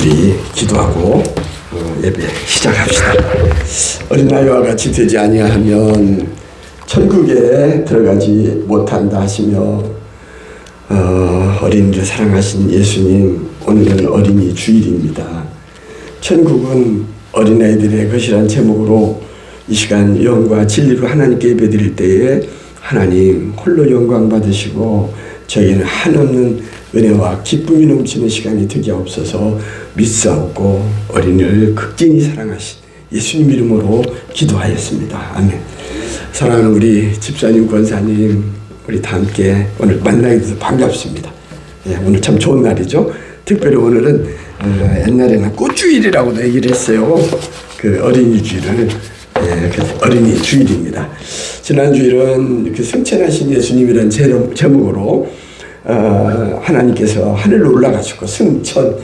우리 기도하고 예배 시작합시다. 어린아이와 같이 되지 아니하면 천국에 들어가지 못한다 하시며 어린이를 사랑하신 예수님, 오늘은 어린이 주일입니다. 천국은 어린아이들의 것이란 제목으로 이 시간 영과 진리로 하나님께 예배드릴 때에 하나님 홀로 영광 받으시고 저희는 한없는 은혜와 기쁨이 넘치는 시간이 되게 없어서 믿사옵고 어린이를 극진히 사랑하신 예수님 이름으로 기도하였습니다. 아멘. 사랑하는 우리 집사님, 권사님, 우리 다 함께 오늘 만나게 돼서 반갑습니다. 오늘 참 좋은 날이죠. 특별히 오늘은 옛날에는 꽃주일이라고도 얘기를 했어요. 그 어린이 주일을 어린이 주일입니다. 지난 주일은 그 승천하신 예수님이라는 제목으로 하나님께서 하늘로 올라가시고 승천,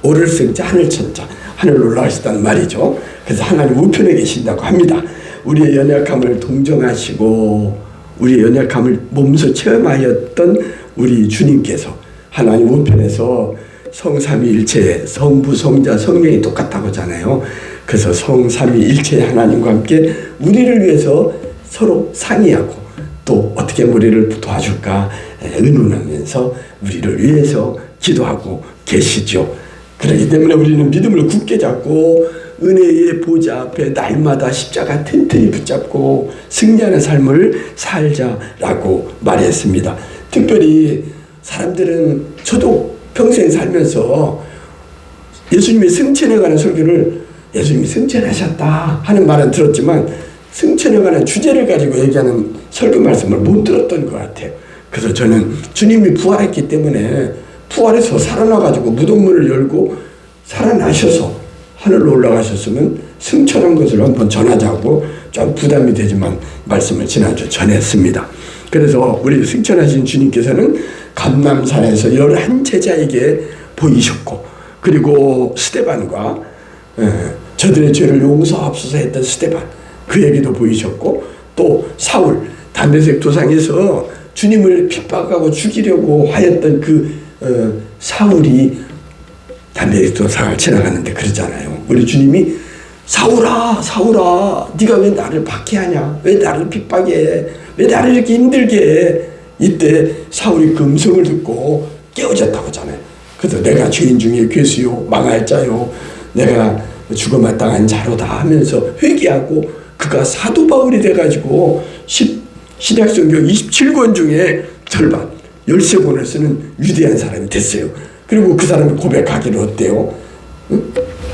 오를 승자 하늘천자, 하늘로 올라가셨다는 말이죠. 그래서 하나님 우편에 계신다고 합니다. 우리의 연약함을 동정하시고 우리의 연약함을 몸소 체험하였던 우리 주님께서 하나님 우편에서 성삼위일체, 성부, 성자, 성령이 똑같다고 하잖아요. 그래서 성삼위일체의 하나님과 함께 우리를 위해서 서로 상의하고 또 어떻게 우리를 도와줄까 의논하면서 우리를 위해서 기도하고 계시죠. 그렇기 때문에 우리는 믿음을 굳게 잡고 은혜의 보좌 앞에 날마다 십자가 튼튼히 붙잡고 승리하는 삶을 살자라고 말했습니다. 특별히 사람들은, 저도 평생 살면서 예수님이 승천에 관한 설교를 예수님이 승천하셨다 하는 말은 들었지만 승천에 관한 주제를 가지고 얘기하는 설교 말씀을 못 들었던 것 같아요. 그래서 저는 주님이 부활했기 때문에 부활해서 살아나가지고 무덤문을 열고 살아나셔서 하늘로 올라가셨으면 승천한 것을 한번 전하자고 좀 부담이 되지만 말씀을 지난주 전했습니다. 그래서 우리 승천하신 주님께서는 감람산에서 11제자에게 보이셨고, 그리고 스데반과 저들의 죄를 용서하옵소서 했던 스데반, 그에게도 보이셨고, 또 사울, 담메색 도상에서 주님을 핍박하고 죽이려고 하였던 그 사울이 담메색 도상을 지나가는데 그러잖아요. 우리 주님이 사울아, 사울아, 네가 왜 나를 박해하냐? 왜 나를 핍박해? 왜 나를 이렇게 힘들게 해? 이때 사울이 그 음성을 듣고 깨어졌다고 하잖아요. 그래서 내가 죄인 중에 괴수요, 망할 자요, 내가 죽어마땅한 자로다 하면서 회개하고 그가 사도 바울이 돼가지고 신약성경 27권 중에 절반 13권을 쓰는 위대한 사람이 됐어요. 그리고 그 사람이 고백하기를 어때요? 응?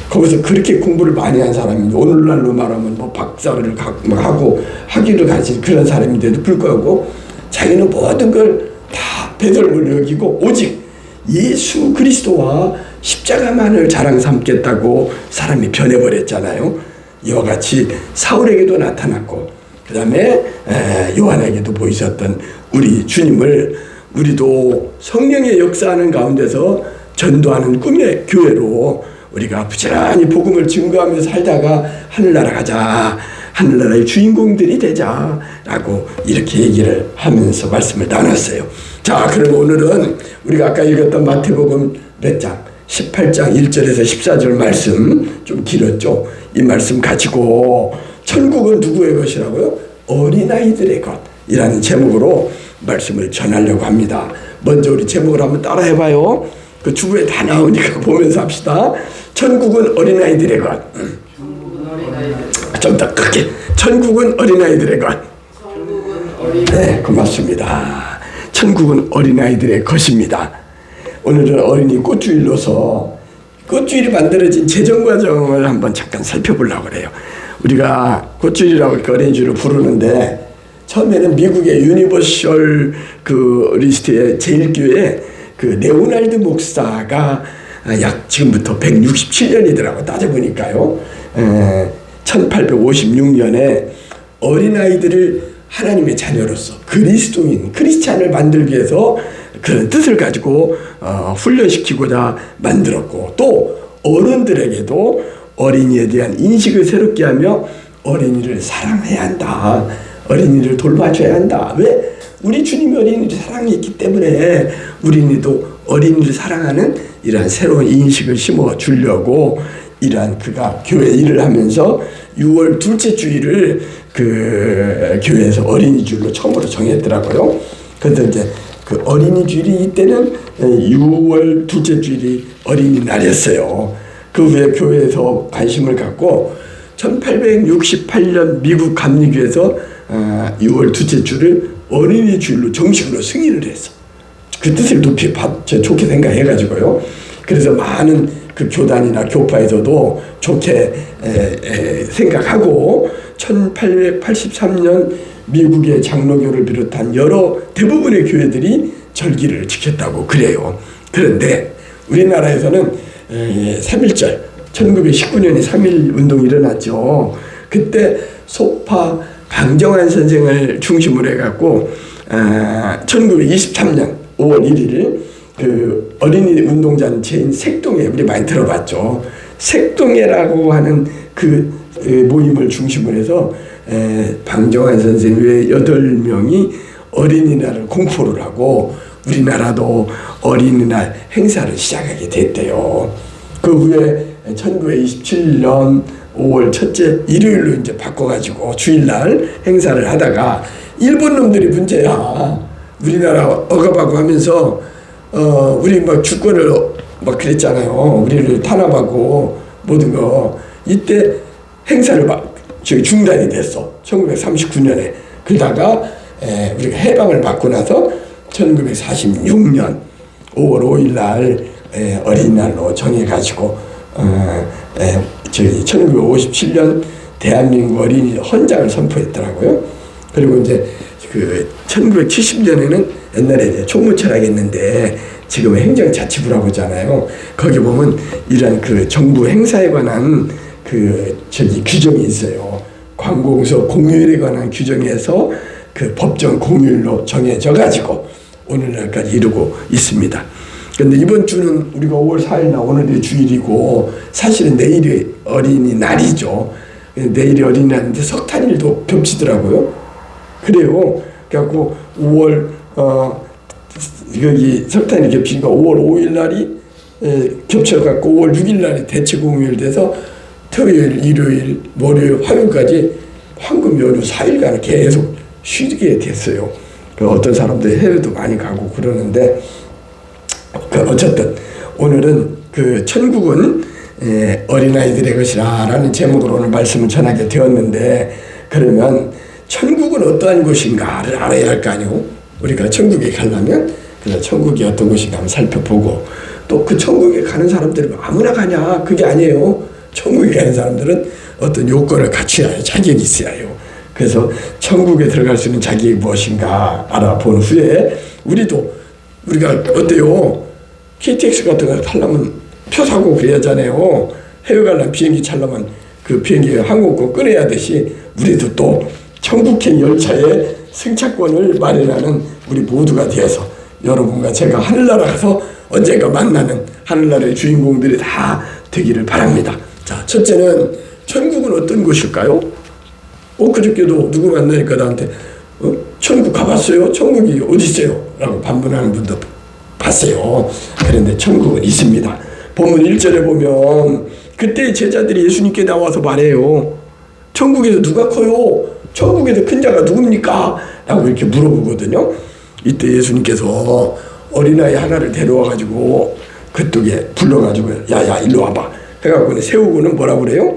거기서 그렇게 공부를 많이 한 사람인데, 오늘날로 말하면 뭐 박사를 하고 학위를 가진 그런 사람인데도 불구하고 자기는 모든 걸 다 배설물 여기고 오직 예수 그리스도와 십자가만을 자랑 삼겠다고 사람이 변해버렸잖아요. 이와 같이 사울에게도 나타났고 그 다음에 요한에게도 보이셨던 우리 주님을 우리도 성령의 역사하는 가운데서 전도하는 꿈의 교회로 우리가 부지런히 복음을 증거하면서 살다가 하늘나라 가자, 하늘나라의 주인공들이 되자라고 이렇게 얘기를 하면서 말씀을 나눴어요. 자, 그럼 오늘은 우리가 아까 읽었던 마태복음 몇 장? 18장 1절에서 14절 말씀, 좀 길었죠. 이 말씀 가지고 천국은 누구의 것이라고요? 어린아이들의 것이라는 제목으로 말씀을 전하려고 합니다. 먼저 우리 제목을 한번 따라 해봐요. 그 주부에 다 나오니까 보면서 합시다. 천국은 어린아이들의 것. 좀 더 크게. 천국은 어린아이들의 것. 네, 고맙습니다. 천국은 어린아이들의 것입니다. 오늘은 어린이 꽃주일로서 꽃주일이 만들어진 재정 과정을 한번 잠깐 살펴보려고 그래요. 우리가 꽃주일이라고 어린이주일을 부르는데, 처음에는 미국의 유니버셜 그 리스트의 제1교회 그 레오날드 목사가 약 지금부터 167년이더라고 따져보니까요. 1856년에 어린아이들을 하나님의 자녀로서 그리스도인, 크리스찬을 만들기 위해서 그런 뜻을 가지고 훈련시키고자 만들었고, 또 어른들에게도 어린이에 대한 인식을 새롭게 하며 어린이를 사랑해야 한다, 어린이를 돌봐줘야 한다. 왜? 우리 주님이 어린이를 사랑했기 때문에 우리도 어린이를 사랑하는 이러한 새로운 인식을 심어 주려고 이러한 그가 교회 일을 하면서 6월 둘째 주일을 그 교회에서 어린이 주일로 처음으로 정했더라고요. 그래서 이제 그 어린이 주일이 이때는 6월 둘째 주일이 어린이날이었어요. 그 후에 교회에서 관심을 갖고 1868년 미국 감리교에서 6월 둘째 주를 어린이 주일로 정식으로 승인을 했어. 그 뜻을 높이 좋게 생각해가지고요. 그래서 많은 그 교단이나 교파에서도 좋게 생각하고 1883년 미국의 장로교를 비롯한 여러 대부분의 교회들이 절기를 지켰다고 그래요. 그런데 우리나라에서는 3.1절 1919년에 3.1 운동이 일어났죠. 그때 소파 방정환 선생을 중심으로 해갖고 1923년 5월 1일 그 어린이 운동단체인 색동회, 우리 많이 들어봤죠. 색동회라고 하는 그 모임을 중심으로 해서 방정환 선생 외 8명이 어린이날을 공포를 하고 우리나라도 어린이날 행사를 시작하게 됐대요. 그 후에 1927년 5월 첫째 일요일로 이제 바꿔가지고 주일날 행사를 하다가 일본 놈들이 문제야. 우리나라 억압하고 하면서 우리 막 주권을 막 그랬잖아요. 우리를 탄압하고 모든 거. 이때 행사를 막 중단이 됐어. 1939년에. 그러다가 우리가 해방을 받고 나서 1946년 5월 5일 날 어린이날로 정해가지고 1957년 대한민국 어린이 헌장을 선포했더라고요. 그리고 이제 그 1970년에는 옛날에 이제 총무처라겠는데 지금 행정자치부라고 하잖아요. 거기 보면 이런 그 정부 행사에 관한 그 규정이 있어요. 관공서 공휴일에 관한 규정에서 그 법정 공휴일로 정해져 가지고 오늘날까지 이루고 있습니다. 그런데 이번 주는 우리가 5월 4일날 오늘이 주일이고 사실은 내일이 어린이날이죠. 내일이 어린이날인데 석탄일도 겹치더라고요. 그래요. 그래갖고 5월 여기 석탄이 겹치니까 5월 5일 날이 겹쳐갖고 5월 6일 날이 대체 공휴일 돼서 토요일, 일요일, 월요일, 화요일까지 황금 연휴 4일간을 계속 쉬게 됐어요. 어떤 사람들이 해외도 많이 가고 그러는데 어쨌든 오늘은 그 천국은 어린아이들의 것이라 라는 제목으로 오늘 말씀을 전하게 되었는데, 그러면 천국은 어떠한 곳인가를 알아야 할 거 아니오. 우리가 천국에 가려면 그래서 천국이 어떤 곳인가 한번 살펴보고, 또 그 천국에 가는 사람들이 아무나 가냐 그게 아니에요. 천국에 가는 사람들은 어떤 요건을 갖춰야 해요. 자격이 있어야 해요. 그래서 천국에 들어갈 수 있는 자격이 무엇인가 알아본 후에 우리가 어때요? KTX 같은 거 타려면 표 사고 그래야 하잖아요. 해외 가려면 비행기 타려면 그 비행기 항공권 끊어야 하듯이 우리도 또 천국행 열차의 승차권을 마련하는 우리 모두가 되어서 여러분과 제가 하늘나라 가서 언젠가 만나는 하늘나라의 주인공들이 다 되기를 바랍니다. 자, 첫째는 천국은 어떤 곳일까요? 그저께도 누구 만나니까 나한테 천국 가봤어요? 천국이 어디 있어요? 라고 반문하는 분도 봤어요. 그런데 천국은 있습니다. 본문 1절에 보면 그때 제자들이 예수님께 나와서 말해요. 천국에서 누가 커요? 천국에서 큰 자가 누굽니까? 라고 이렇게 물어보거든요. 이때 예수님께서 어린아이 하나를 데려와가지고 그쪽에 불러가지고 야야 일로 와봐 해갖고 세우고는 뭐라고 그래요?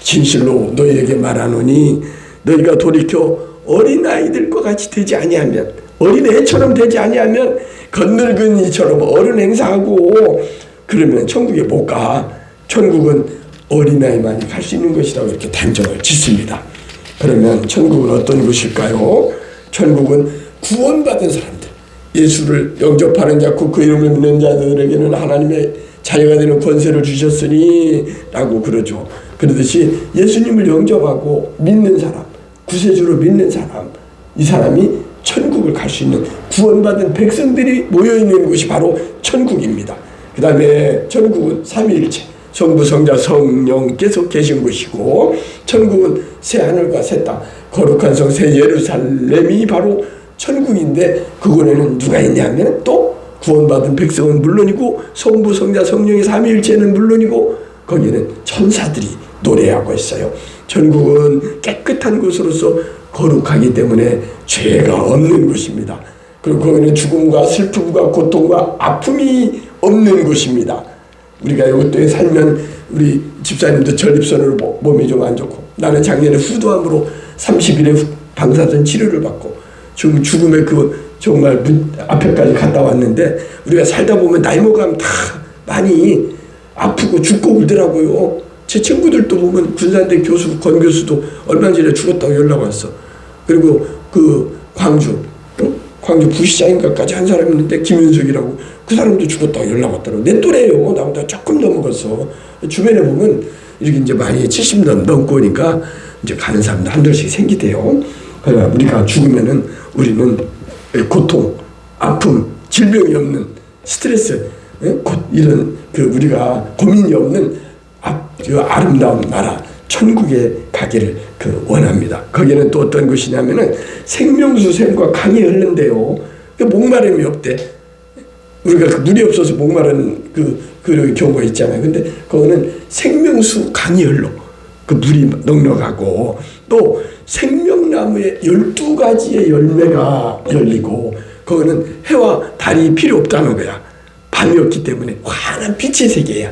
진실로 너희에게 말하노니 너희가 돌이켜 어린아이들과 같이 되지 아니하면, 어린애처럼 되지 아니하면 건늙은 이처럼 어른 행사하고 그러면 천국에 못 가. 천국은 어린아이만이 갈 수 있는 것이라고 이렇게 단정을 짓습니다. 그러면 천국은 어떤 곳일까요? 천국은 구원받은 사람들, 예수를 영접하는 자, 그 이름을 믿는 자들에게는 하나님의 자녀가 되는 권세를 주셨으니 라고 그러죠. 그러듯이 예수님을 영접하고 믿는 사람, 구세주로 믿는 사람, 이 사람이 천국을 갈 수 있는 구원받은 백성들이 모여있는 곳이 바로 천국입니다. 그 다음에 천국은 삼위일체, 성부, 성자, 성령께서 계신 곳이고, 천국은 새 하늘과 새 땅, 거룩한 성 새 예루살렘이 바로 천국인데 그곳에는 누가 있냐면 또 구원받은 백성은 물론이고 성부, 성자, 성령의 삼위일체는 물론이고 거기는 천사들이 노래하고 있어요. 천국은 깨끗한 곳으로서 거룩하기 때문에 죄가 없는 곳입니다. 그리고 거기는 죽음과 슬픔과 고통과 아픔이 없는 곳입니다. 우리가 이것도에 살면 우리 집사님도 전립선으로 몸이 좀 안 좋고 나는 작년에 후두암으로 30일에 방사선 치료를 받고 지금 죽음의 그 정말 앞에까지 갔다 왔는데 우리가 살다 보면 나이 먹으면 다 많이 아프고 죽고 울더라고요. 제 친구들도 보면 군산대 교수 권 교수도 얼마 전에 죽었다고 연락 왔어. 그리고 그 광주 부시장인가까지 한 사람이 있는데 김윤석이라고 그 사람도 죽었다고 연락 왔더라고. 내 또래예요. 나보다 조금 넘어갔어. 주변에 보면 이렇게 이제 많이 70년 넘고 오니까 이제 가는 사람도 한둘씩 생기대요. 그러나 우리가 죽으면은 우리는 고통, 아픔, 질병이 없는 스트레스, 이런 그 우리가 고민이 없는 아름다운 나라 천국에 가기를 원합니다. 거기는 또 어떤 곳이냐면은 생명수 샘과 강이 흐른대요. 목마름이 없대. 우리가 물이 없어서 목마른 그 경우가 있잖아요. 근데 그거는 생명수 강이 흘러. 그 물이 넉넉하고 또 생명나무에 12가지의 열매가 열리고 그거는 해와 달이 필요 없다는 거야. 밤이 없기 때문에 환한 빛의 세계야.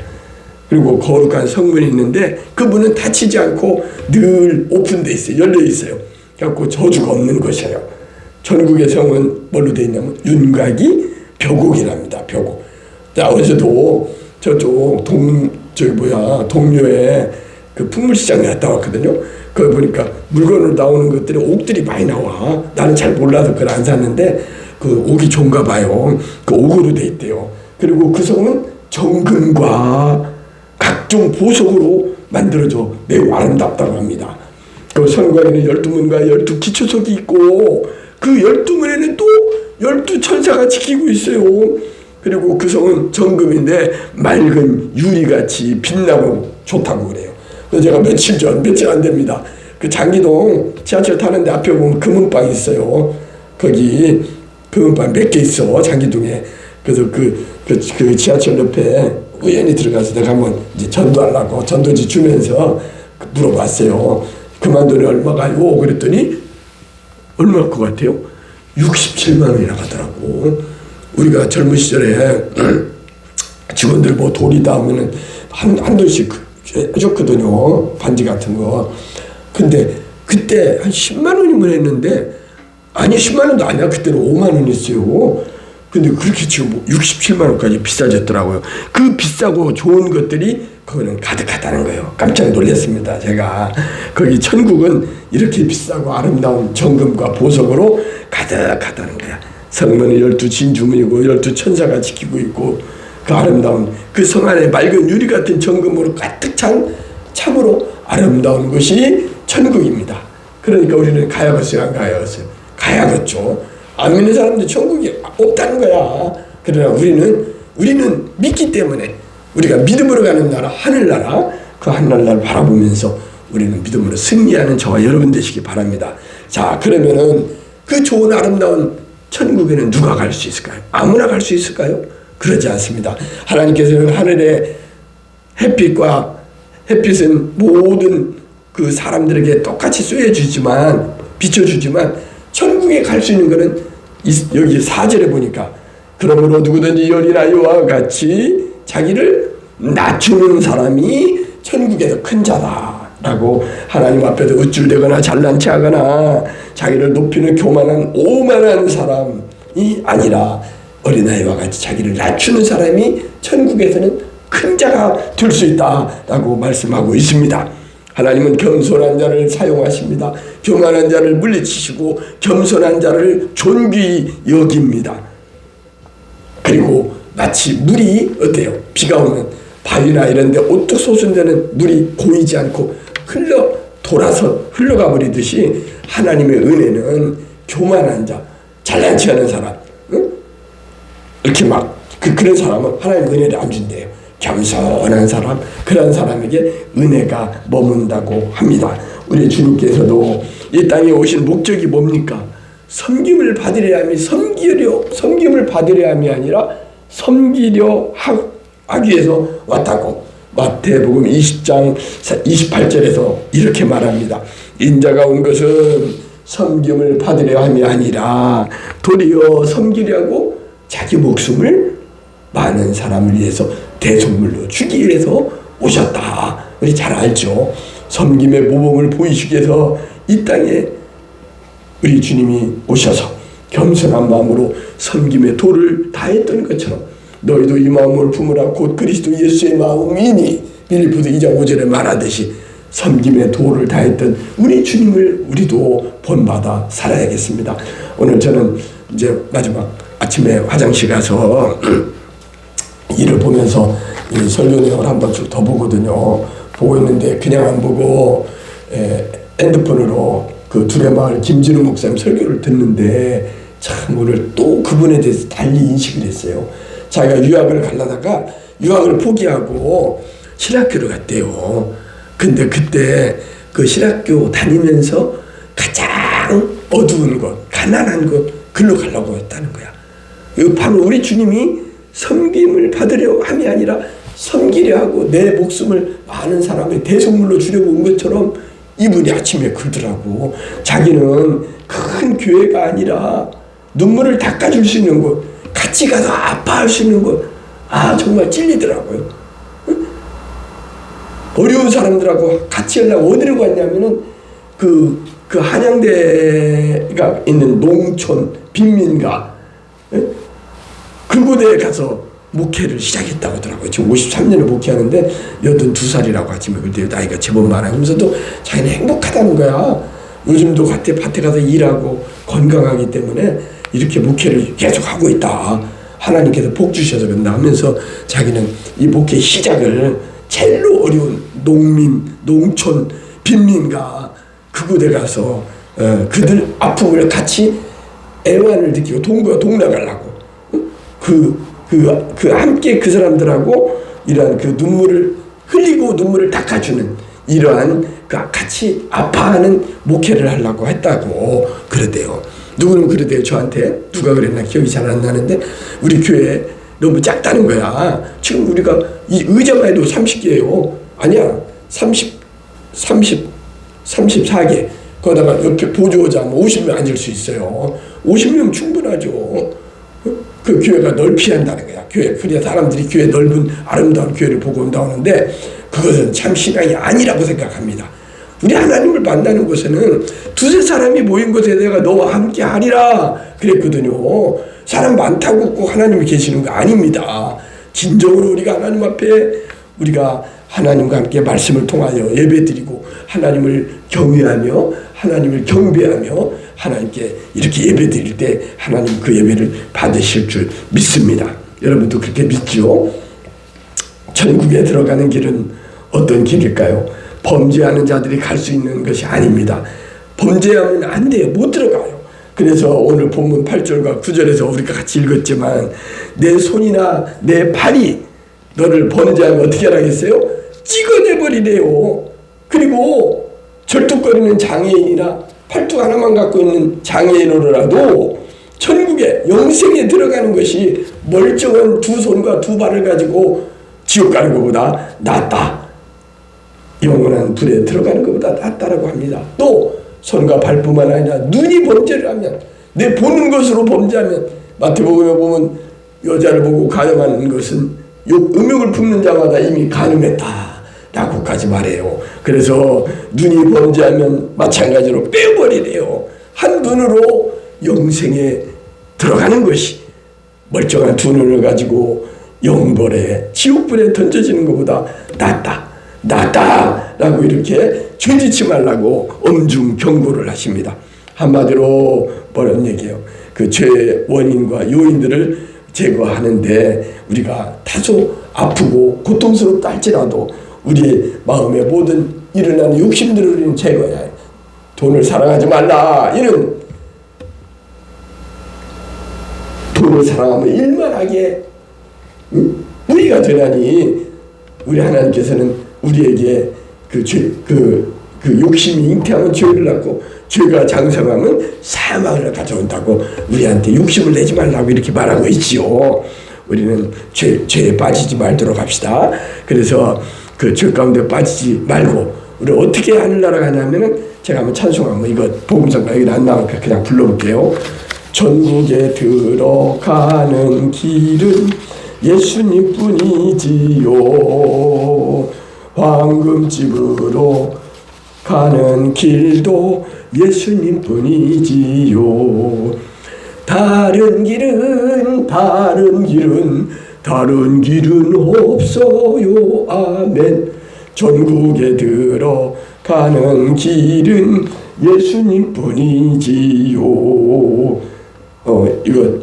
그리고 거룩한 성문이 있는데 그 문은 닫히지 않고 늘 오픈돼 있어요. 열려 있어요. 그래갖고 저주가 없는 것이에요. 천국의 성은 뭘로 돼 있냐면 윤곽이 벼곡이랍니다. 벼곡. 자, 어제도 저쪽 동묘에 그 풍물시장에 갔다 왔거든요. 거기 보니까 물건으로 나오는 것들이 옥들이 많이 나와. 나는 잘 몰라서 그걸 안 샀는데 그 옥이 좋은가 봐요. 그 옥으로 돼 있대요. 그리고 그 성은 정금과 각종 보석으로 만들어져 매우 아름답다고 합니다. 그 성곽에는 12문과 12기초석이 있고 그 12문에는 또 12천사가 지키고 있어요. 그리고 그 성은 정금인데 맑은 유리같이 빛나고 좋다고 그래요. 그래서 제가 며칠 안 됩니다. 그 장기동 지하철 타는데 앞에 보면 금은방이 있어요. 거기 금은방 몇 개 있어, 장기동에. 그래서 그 지하철 옆에 우연히 들어가서 내가 한번 이제 전도하려고 전도지 주면서 물어봤어요. 그만돈이 얼마가요? 그랬더니 얼마일 것 같아요? 67만 원이나 가더라고. 우리가 젊은 시절에 직원들 뭐 돌이다 하면은 한 돈씩 해줬거든요. 반지 같은 거. 근데 그때 한 10만 원이면 했는데 아니 10만 원도 아니야. 그때는 5만 원이었어요. 근데 그렇게 지금 67만 원까지 비싸졌더라고요. 그 비싸고 좋은 것들이 그거는 가득하다는 거예요. 깜짝 놀랐습니다. 제가 거기 천국은 이렇게 비싸고 아름다운 정금과 보석으로 가득하다는 거야. 성문은 12진주문이고 12천사가 지키고 있고 그 아름다운 그 성 안에 맑은 유리 같은 정금으로 가득 찬 참으로 아름다운 것이 천국입니다. 그러니까 우리는 가야겠어요, 안 가야겠어요? 가야겠죠. 안 믿는 사람들 천국이 없다는 거야. 그러나 우리는 믿기 때문에 우리가 믿음으로 가는 나라, 하늘나라, 그 하늘나라를 바라보면서 우리는 믿음으로 승리하는 저와 여러분 되시기 바랍니다. 자, 그러면은 그 좋은 아름다운 천국에는 누가 갈 수 있을까요? 아무나 갈 수 있을까요? 그러지 않습니다. 하나님께서는 하늘의 햇빛은 모든 그 사람들에게 똑같이 비춰주지만 천국에 갈 수 있는 것은 여기 4절에 보니까 그러므로 누구든지 열이나 이와 같이 자기를 낮추는 사람이 천국에서 큰 자다라고 하나님 앞에서 우쭐대거나 잘난 체하거나 자기를 높이는 교만한 오만한 사람이 아니라 어린아이와 같이 자기를 낮추는 사람이 천국에서는 큰 자가 될 수 있다라고 말씀하고 있습니다. 하나님은 겸손한 자를 사용하십니다. 교만한 자를 물리치시고 겸손한 자를 존귀히 여깁니다. 그리고 마치 물이 어때요? 비가 오면 바위나 이런 데 오뚝 솟은 데는 물이 고이지 않고 돌아서 흘러가 버리듯이 하나님의 은혜는 교만한 자, 잘난 체하는 사람, 이렇게 그런 사람은 하나님 은혜를 안 준대요. 겸손한 사람, 그런 사람에게 은혜가 머문다고 합니다. 우리 주님께서도 이 땅에 오신 목적이 뭡니까? 섬김을 받으려 함이 섬김을 받으려 함이 아니라 섬기려 하기 위해서 왔다고 마태복음 20장 28절에서 이렇게 말합니다. 인자가 온 것은 섬김을 받으려 함이 아니라 도리어 섬기려고 자기 목숨을 많은 사람을 위해서 대속물로 주기 위해서 오셨다. 우리 잘 알죠. 섬김의 모범을 보이시기 위해서 이 땅에 우리 주님이 오셔서 겸손한 마음으로 섬김의 도를 다했던 것처럼 너희도 이 마음을 품으라 곧 그리스도 예수의 마음이니 빌립보서 2장 5절에 말하듯이 섬김의 도를 다했던 우리 주님을 우리도 본받아 살아야겠습니다. 오늘 저는 이제 마지막 아침에 화장실 가서 일을 보면서 이 설교 내용을 한 번씩 더 보거든요. 보고 있는데 그냥 안 보고 핸드폰으로 그 두레마을 김진우 목사님 설교를 듣는데 참 오늘 또 그분에 대해서 달리 인식을 했어요. 자기가 유학을 가려다가 유학을 포기하고 신학교를 갔대요. 근데 그때 그 신학교 다니면서 가장 어두운 곳, 가난한 곳, 글로 가려고 했다는 거야. 이거 바로 우리 주님이 섬김을 받으려 함이 아니라 섬기려 하고 내 목숨을 많은 사람의 대속물로 주려고 온 것처럼 이분이 아침에 그러더라고. 자기는 큰 교회가 아니라 눈물을 닦아줄 수 있는 곳, 같이 가서 아파할 수 있는 곳, 정말 찔리더라고요. 어려운 사람들하고 같이 하려고 어디로 갔냐면은 그 한양대가 있는 농촌 빈민가 그곳에 가서 목회를 시작했다고 하더라고요. 지금 53년을 목회하는데 82살이라고 아침에 그때 나이가 제법 많아면서도 자기는 행복하다는 거야. 요즘도 밭에 가서 일하고 건강하기 때문에 이렇게 목회를 계속 하고 있다. 하나님께서 복 주셔서 그런다 하면서 자기는 이 목회 시작을 제일로 어려운 농민, 농촌, 빈민가 그곳에 가서 그들 아픔을 같이 애환을 느끼고 동나가려고 함께 그 사람들하고 이러한 그 눈물을 흘리고 눈물을 닦아주는 이러한 그 같이 아파하는 목회를 하려고 했다고 그러대요. 누구는 그러대요. 저한테 누가 그랬나 기억이 잘 안 나는데 우리 교회 너무 작다는 거야. 지금 우리가 이 의자만 해도 30개예요. 아니야. 34개. 거기다가 옆에 보조의자 50명 앉을 수 있어요. 50명 충분하죠. 그 교회가 넓이 한다는 거야. 교회. 그래야 사람들이 교회 넓은 아름다운 교회를 보고 온다고 하는데 그것은 참 신앙이 아니라고 생각합니다. 우리 하나님을 만나는 곳에는 두세 사람이 모인 곳에 내가 너와 함께 하리라 그랬거든요. 사람 많다고 꼭 하나님이 계시는 거 아닙니다. 진정으로 우리가 하나님 앞에 우리가 하나님과 함께 말씀을 통하여 예배드리고 하나님을 경외하며 하나님을 경배하며 하나님께 이렇게 예배드릴 때 하나님 그 예배를 받으실 줄 믿습니다. 여러분도 그렇게 믿죠? 천국에 들어가는 길은 어떤 길일까요? 범죄하는 자들이 갈 수 있는 것이 아닙니다. 범죄하면 안 돼요. 못 들어가요. 그래서 오늘 본문 8절과 9절에서 우리가 같이 읽었지만 내 손이나 내 발이 너를 범죄하면 어떻게 하라겠어요? 찍어내버리래요. 그리고 절뚝거리는 장애인이나 팔뚝 하나만 갖고 있는 장애인으로라도 천국에 영생에 들어가는 것이 멀쩡한 두 손과 두 발을 가지고 지옥 가는 것보다 낫다. 영원한 불에 들어가는 것보다 낫다라고 합니다. 또 손과 발뿐만 아니라 눈이 범죄를 하면 내 보는 것으로 범죄하면 마태복음에 보면 여자를 보고 간음하는 것은 음욕을 품는 자마다 이미 간음했다라고까지 말해요. 그래서 눈이 범죄하면 마찬가지로 빼버리래요. 한 눈으로 영생에 들어가는 것이 멀쩡한 두 눈을 가지고 영벌에 지옥불에 던져지는 것보다 낫다라고 이렇게 죄짓지 말라고 엄중 경고를 하십니다. 한마디로 뭐라는 얘기예요? 그 죄의 원인과 요인들을 제거하는데 우리가 다소 아프고 고통스럽다 할지라도 우리의 마음의 모든 일어나는 욕심들을 우리는 제거해야 해요. 돈을 사랑하지 말라 이런 돈을 사랑하면 일만하게 우리가 되나니 우리 하나님께서는 우리에게 그 욕심이 잉태하면 죄를 낳고 죄가 장성하면 사망을 가져온다고 우리한테 욕심을 내지 말라고 이렇게 말하고 있지요. 우리는 죄에 빠지지 말도록 합시다. 그래서 그 죄 가운데 빠지지 말고 우리 어떻게 하늘나라 가냐면은 제가 한번 찬송하면 이거 복음성가 여기 안 나오니까 그냥 불러볼게요. 천국에 들어가는 길은 예수님뿐이지요. 황금집으로 가는 길도 예수님뿐이지요. 다른 길은 없어요. 아멘. 전국에 들어가는 길은 예수님뿐이지요. 이거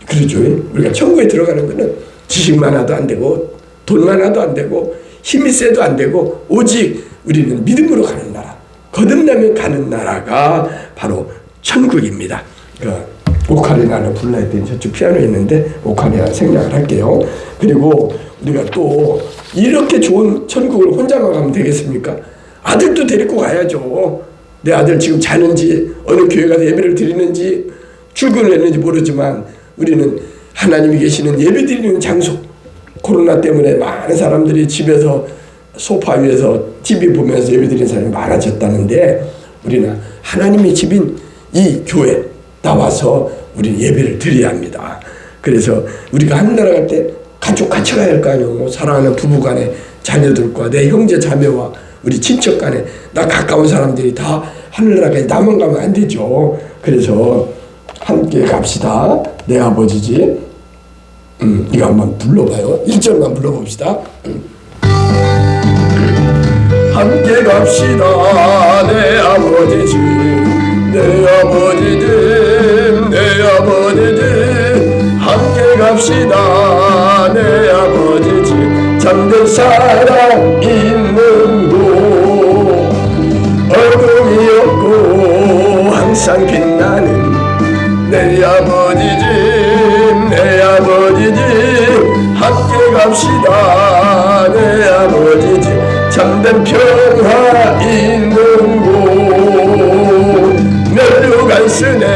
그러죠. 우리가 천국에 들어가는 거는 지식 많아도 안 되고 돈 많아도 안 되고 힘이 세도 안 되고 오직 우리는 믿음으로 가는 나라, 거듭나면 가는 나라가 바로 천국입니다. 오카리나를 불러야 되는 저쪽 피아노에 있는데 오카리나 생략을 할게요. 그리고 우리가 또 이렇게 좋은 천국을 혼자만 가면 되겠습니까? 아들도 데리고 가야죠. 내 아들 지금 자는지 어느 교회 가서 예배를 드리는지 출근을 했는지 모르지만 우리는 하나님이 계시는 예배 드리는 장소, 코로나 때문에 많은 사람들이 집에서 소파 위에서 TV 보면서 예배 드리는 사람이 많아졌다는데 우리는 하나님의 집인 이 교회 나와서 우리 예배를 드려야 합니다. 그래서 우리가 하늘나라 갈 때 가족 같이 가야 할 거 아니에요. 사랑하는 부부 간에 자녀들과 내 형제 자매와 우리 친척 간에 나 가까운 사람들이 다 하늘나라까지 나만 가면 안 되죠. 그래서 함께 갑시다. 내 아버지지. 이거 한번 불러봐요. 1절만 불러봅시다. 함께 갑시다. 내 아버지지. 내 아버지지. 내 아버지지. 함께 갑시다. 내 아버지지. 잠든 사람 있는 곳 어둠이 없고 항상 빛나는 내 아버지지. 내 아버지지. 함께 갑시다. 내 아버지지. 참된 평화 있는 곳 멸류관 쓰네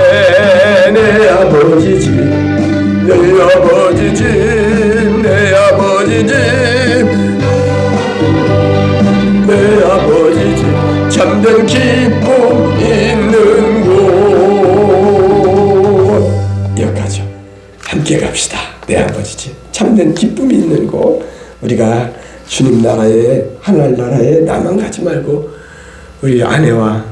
내 아버지지. 내 아버지지. 내 아버지지. 내 아버지지. 참된 기쁨 있는 곳 여기까지요. 함께 갑시다. 내 아버지지. 참된 기쁨이 있는 곳. 우리가 주님 나라에 하늘나라에 나만 가지 말고 우리 아내와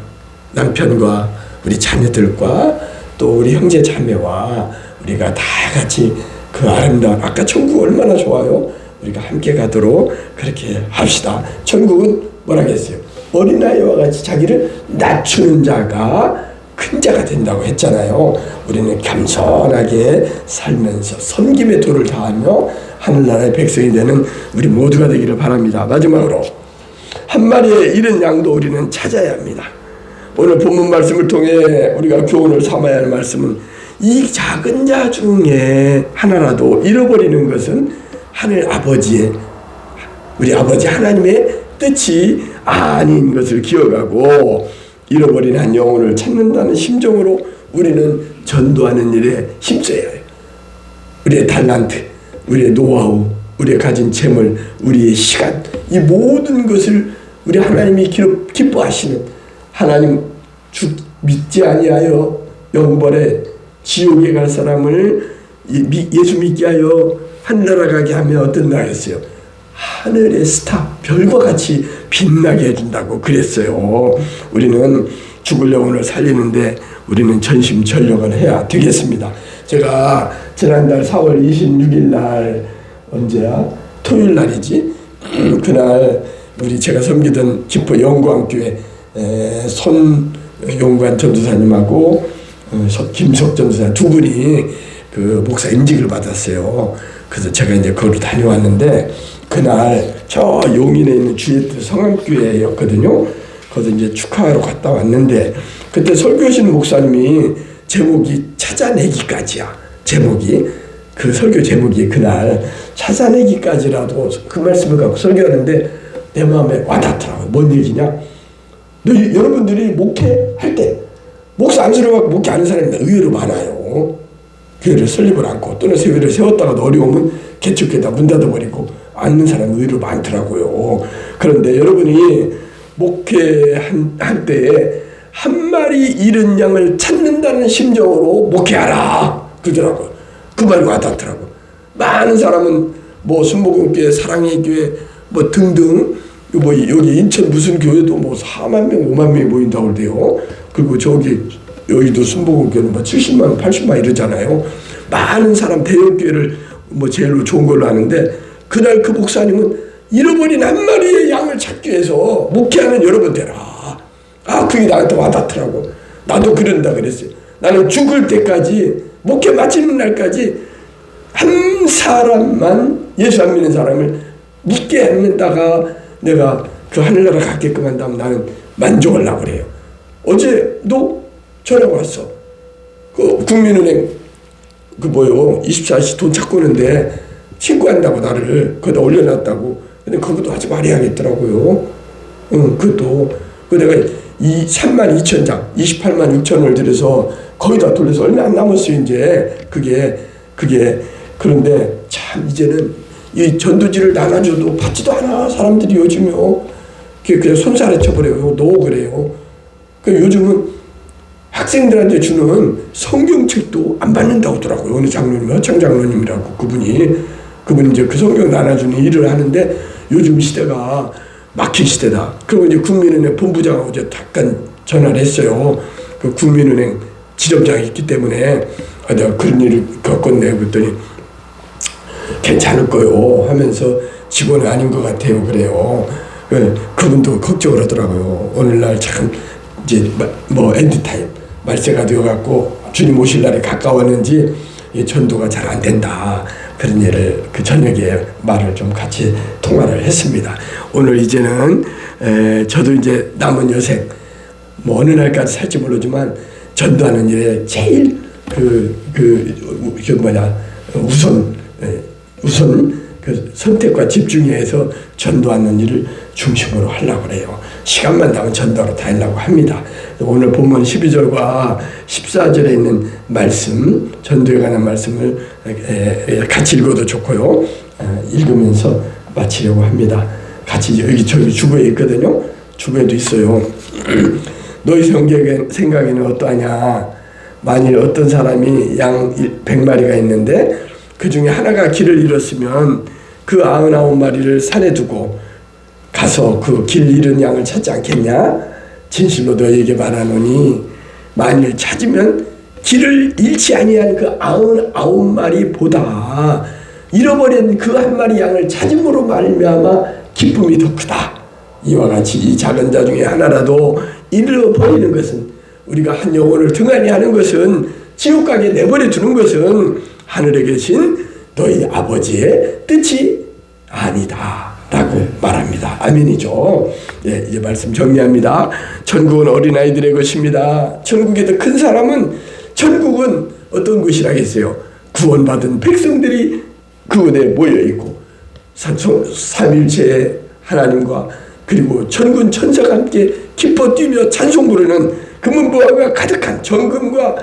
남편과 우리 자녀들과 또 우리 형제 자매와 우리가 다 같이 그 아름다운 아까 천국 얼마나 좋아요. 우리가 함께 가도록 그렇게 합시다. 천국은 뭐라고 했어요? 어린아이와 같이 자기를 낮추는 자가 큰 자가 된다고 했잖아요. 우리는 겸손하게 살면서 섬김의 도를 다하며 하늘나라의 백성이 되는 우리 모두가 되기를 바랍니다. 마지막으로 한 마리의 잃은 양도 우리는 찾아야 합니다. 오늘 본문 말씀을 통해 우리가 교훈을 삼아야 할 말씀은 이 작은 자 중에 하나라도 잃어버리는 것은 하늘 아버지의 우리 아버지 하나님의 뜻이 아닌 것을 기억하고 잃어버린 한 영혼을 찾는다는 심정으로 우리는 전도하는 일에 힘써야 해요. 우리의 탤런트, 우리의 노하우, 우리의 가진 재물, 우리의 시간 이 모든 것을 우리 하나님이 기뻐하시는 하나님 믿지 아니하여 영벌에 지옥에 갈 사람을 예수 믿게 하여 하늘나라 가게 하면 어떤 나라겠어요? 하늘의 스타, 별과 같이 빛나게 해준다고 그랬어요. 우리는 죽을 영혼을 살리는데 우리는 전심전력을 해야 되겠습니다. 제가 지난달 4월 26일 날 언제야? 토요일 날이지? 그날 우리 제가 섬기던 집포 영광교회 손용관 전도사님하고 김석 전도사 두 분이 그 목사 임직을 받았어요. 그래서 제가 이제 거기로 다녀왔는데 그날 저 용인에 있는 주의 성암교회였거든요. 거기서 이제 축하하러 갔다 왔는데 그때 설교하시는 목사님이 제목이 찾아내기까지야. 제목이 그 설교 제목이 그날 찾아내기까지라도 그 말씀을 갖고 설교하는데 내 마음에 와닿더라고요. 뭔 얘기냐? 여러분들이 목회할 때 목사 안수료받고 목회 하는 사람이 의외로 많아요. 교회를 설립을 않고 또는 교회를 세웠다가도 어려우면 개척교회다 문 닫아버리고 앉는 사람이 의외로 많더라고요. 그런데 여러분이 목회할 때에 한 마리 잃은 양을 찾는다는 심정으로 목회하라 그러더라고요. 그 말이 와닿더라고요. 많은 사람은 뭐 순복음교회, 사랑의 교회 뭐 등등 뭐 여기 인천 무슨 교회도 뭐 4만 명, 5만 명이 모인다고 그래요. 그리고 저기 여의도 순복음교회는 뭐 70만, 80만 이러잖아요. 많은 사람 대형 교회를 뭐 제일로 좋은 걸로 아는데 그날 그 목사님은 잃어버린 한 마리의 양을 찾기 위해서 목회하는 여러분 되라. 아, 그게 나한테 와닿더라고. 나도 그런다 그랬어요. 나는 죽을 때까지 목회 마치는 날까지 한 사람만 예수 안 믿는 사람을 믿게 하는다가 내가 그 하늘나라 갖게끔 한다면 나는 만족하려고 그래요. 어제도 전화가 왔어. 그 국민은행 그 뭐요 24시 돈 찾고 오는데 신고한다고 나를 거기다 올려놨다고. 근데 그것도 하지 말아야겠더라고요. 그것도 그 내가 32,000장 28만 6천을 들여서 거기다 돌려서 얼마 안 남았어요. 이제 그게 그런데 참 이제는 이 전도지를 나눠줘도 받지도 않아 사람들이 요즘요. 그냥 손살에 쳐버려요. 노 그래요. 그 요즘은 학생들한테 주는 성경책도 안 받는다고 하더라고요. 어느 장로님, 허창 장로님이라고 그분이 이제 그 성경 나눠주는 일을 하는데 요즘 시대가 막힌 시대다. 그리고 이제 국민은행 본부장하고 이제 잠깐 전화를 했어요. 그 국민은행 지점장이 있기 때문에 내가 그런 일을 겪었네. 그랬더니 괜찮을 거요 하면서 직원은 아닌 것 같아요. 그래요. 그분도 걱정을 하더라고요. 오늘날 참 이제 뭐 엔드타임 말세가 되어갖고 주님 오실 날이 가까웠는지 전도가 잘 안 된다. 그런 일을 그 저녁에 말을 좀 같이 통화를 했습니다. 오늘 이제는 저도 이제 남은 여생 뭐 어느 날까지 살지 모르지만 전도하는 일에 제일 우선 그 선택과 집중해서 전도하는 일을 중심으로 하려고 그래요. 시간만 나면 전도하러 다니려고 합니다. 오늘 본문 12절과 14절에 있는 말씀, 전도에 관한 말씀을 같이 읽어도 좋고요. 읽으면서 마치려고 합니다. 같이 여기 저기 주부에 있거든요. 주부에도 있어요. 너희 생각에는 어떠하냐? 만일 어떤 사람이 양 100마리가 있는데 그 중에 하나가 길을 잃었으면 그 99마리를 산에 두고 가서 그 길 잃은 양을 찾지 않겠냐? 진실로 너희에게 말하노니 만일 찾으면 길을 잃지 아니한 그 99마리보다 잃어버린 그 한 마리 양을 찾음으로 말미암아 기쁨이 더 크다. 이와 같이 이 작은 자 중에 하나라도 잃어버리는 것은 우리가 한 영혼을 등한히 하는 것은 지옥 가게 내버려 두는 것은 하늘에 계신 너희 아버지의 뜻이 아니다 라고 말합니다. 아멘이죠. 예, 이제 말씀 정리합니다. 천국은 어린아이들의 것입니다. 천국에 더 큰 사람은 천국은 어떤 것이라겠어요? 구원받은 백성들이 그곳에 모여있고 삼일체의 하나님과 그리고 천군 천사가 함께 기뻐 뛰며 찬송 부르는 금은보화가 가득한 정금과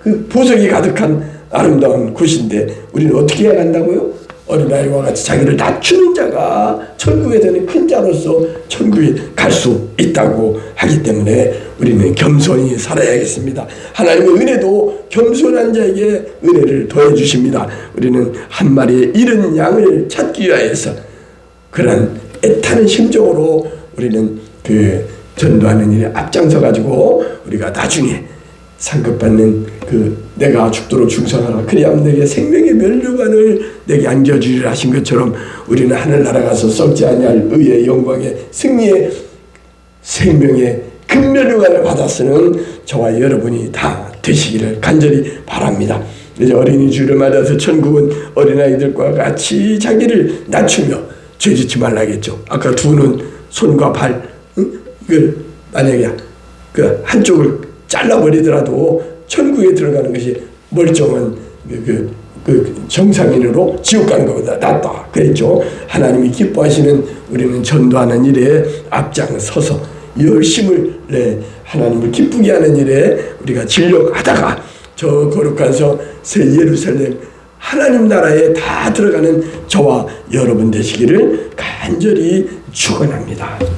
그 보석이 가득한 아름다운 곳인데 우리는 어떻게 해야 한다고요? 어린아이와 같이 자기를 낮추는 자가 천국에서는 큰 자로서 천국에 갈 수 있다고 하기 때문에 우리는 겸손히 살아야겠습니다. 하나님의 은혜도 겸손한 자에게 은혜를 더해 주십니다. 우리는 한 마리의 잃은 양을 찾기 위하여서 그런 애타는 심정으로 우리는 그 전도하는 일에 앞장서 가지고 우리가 나중에 상급받는 그 내가 죽도록 충성하라 그리하면 내게 생명의 면류관을 내게 안겨주리라 하신 것처럼 우리는 하늘나라 가서 썩지 아니할 의의 영광의 승리의 생명의 금면류관을 받았으는 저와 여러분이 다 되시기를 간절히 바랍니다. 이제 어린이 주일을 맞아서 천국은 어린아이들과 같이 자기를 낮추며 죄짓지 말라겠죠. 아까 두는 손과 발 이걸 만약에 그 한쪽을 잘라버리더라도 천국에 들어가는 것이 멀쩡한 그 정상인으로 지옥 가는 것보다 낫다 그랬죠. 하나님이 기뻐하시는 우리는 전도하는 일에 앞장서서 열심을 내 하나님을 기쁘게 하는 일에 우리가 진력하다가 저 거룩한 새 예루살렘 하나님 나라에 다 들어가는 저와 여러분 되시기를 간절히 축원합니다.